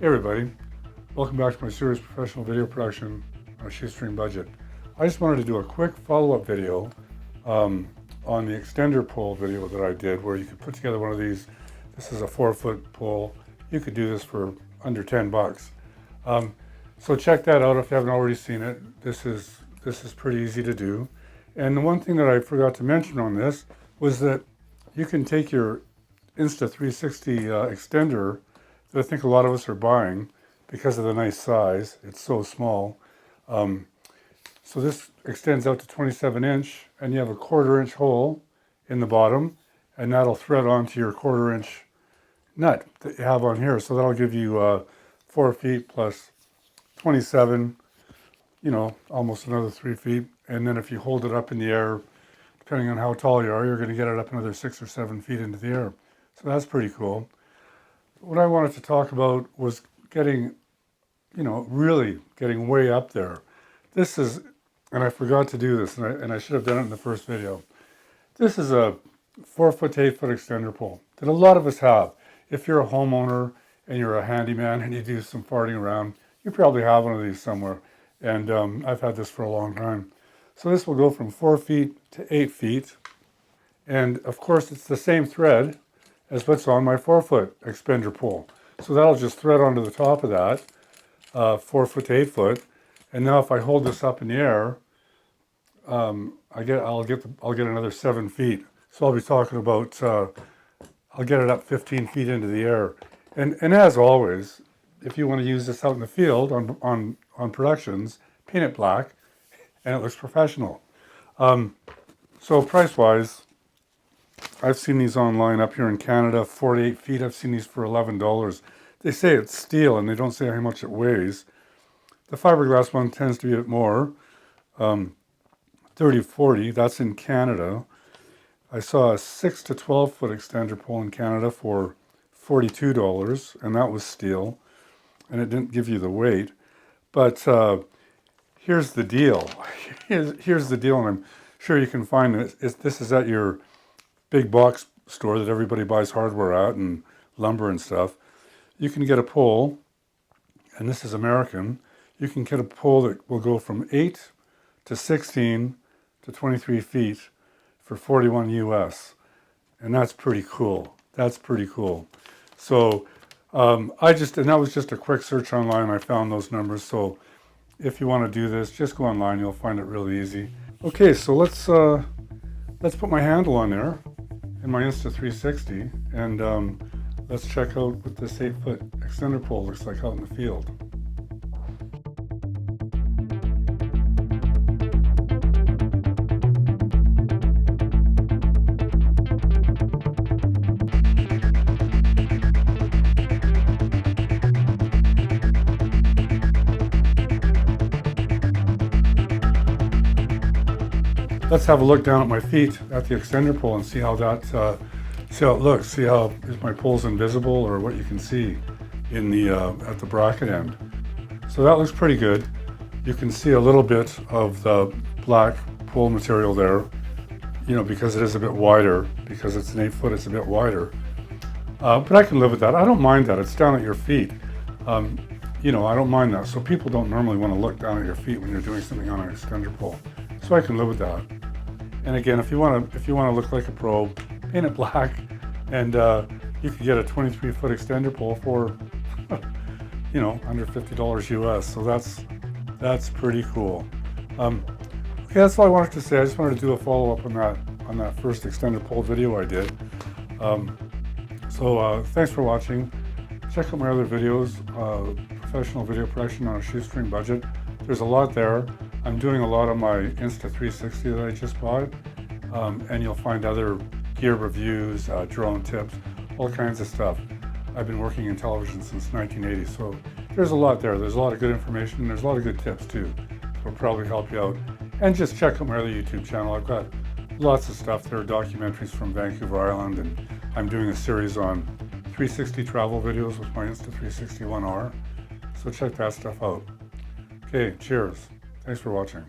Hey everybody, welcome back to my series Professional Video Production on a Shoestring Budget. I just wanted to do a quick follow-up video on the extender pole video that I did, where you could put together one of these. This is a 4-foot pole. You could do this for under 10 bucks. So check that out if you haven't already seen it. This is pretty easy to do. And the one thing that I forgot to mention on this was that you can take your Insta360 extender that I think a lot of us are buying because of the nice size. It's so small. So this extends out to 27 inch, and you have a 1/4 inch hole in the bottom, and that'll thread onto your 1/4 inch nut that you have on here. So that'll give you 4 feet plus 27, almost another 3 feet. And then if you hold it up in the air, depending on how tall you are, you're going to get it up another 6 or 7 feet into the air. So that's pretty cool. What I wanted to talk about was getting, really getting way up there. This is, and I forgot to do this, and I should have done it in the first video. This is a 4-foot to 8-foot extender pole that a lot of us have. If you're a homeowner and you're a handyman and you do some farting around, you probably have one of these somewhere. And I've had this for a long time. So this will go from 4 feet to 8 feet. And of course, it's the same thread as what's on my 4-foot extender pole. So that'll just thread onto the top of that, 4 foot to 8 foot. And now if I hold this up in the air, I'll get another 7 feet. So I'll be talking about, I'll get it up 15 feet into the air. And as always, if you want to use this out in the field on productions, paint it black, and it looks professional. So price-wise, I've seen these online up here in Canada, 48 feet. I've seen these for $11. They say it's steel, and they don't say how much it weighs. The fiberglass one tends to be a bit more, 30-40. That's in Canada. I saw a 6 to 12 foot extender pole in Canada for $42, and that was steel, and it didn't give you the weight. But here's the deal. Here's the deal, and I'm sure you can find it. This is at your big box store that everybody buys hardware at, and lumber and stuff. You can get a pole, and this is American. You can get a pole that will go from 8 to 16 to 23 feet for 41 US. And that's pretty cool. That's pretty cool. So and that was just a quick search online. I found those numbers. So if you want to do this, just go online. You'll find it really easy. Okay, so let's put my handle on there in my Insta360, and let's check out what this 8-foot extender pole looks like out in the field. Let's have a look down at my feet at the extender pole and see how it looks. See how if my pole's invisible or what you can see in the at the bracket end. So that looks pretty good. You can see a little bit of the black pole material there, because it is a bit wider. Because it's an 8-foot, it's a bit wider. But I can live with that. I don't mind that. It's down at your feet. I don't mind that. So people don't normally want to look down at your feet when you're doing something on an extender pole. So I can live with that. And again, if you want to look like a pro, paint it black, and you could get a 23-foot extender pole for, under $50 US. So that's pretty cool. Okay, that's all I wanted to say. I just wanted to do a follow-up on that first extender pole video I did. Thanks for watching. Check out my other videos, professional video production on a shoestring budget. There's a lot there. I'm doing a lot on my Insta360 that I just bought, and you'll find other gear reviews, drone tips, all kinds of stuff. I've been working in television since 1980, so there's a lot there. There's a lot of good information, and there's a lot of good tips too. So it'll probably help you out. And just check out my other YouTube channel. I've got lots of stuff there, documentaries from Vancouver Island, and I'm doing a series on 360 travel videos with my Insta360 1R. So check that stuff out. Okay, cheers. Thanks for watching.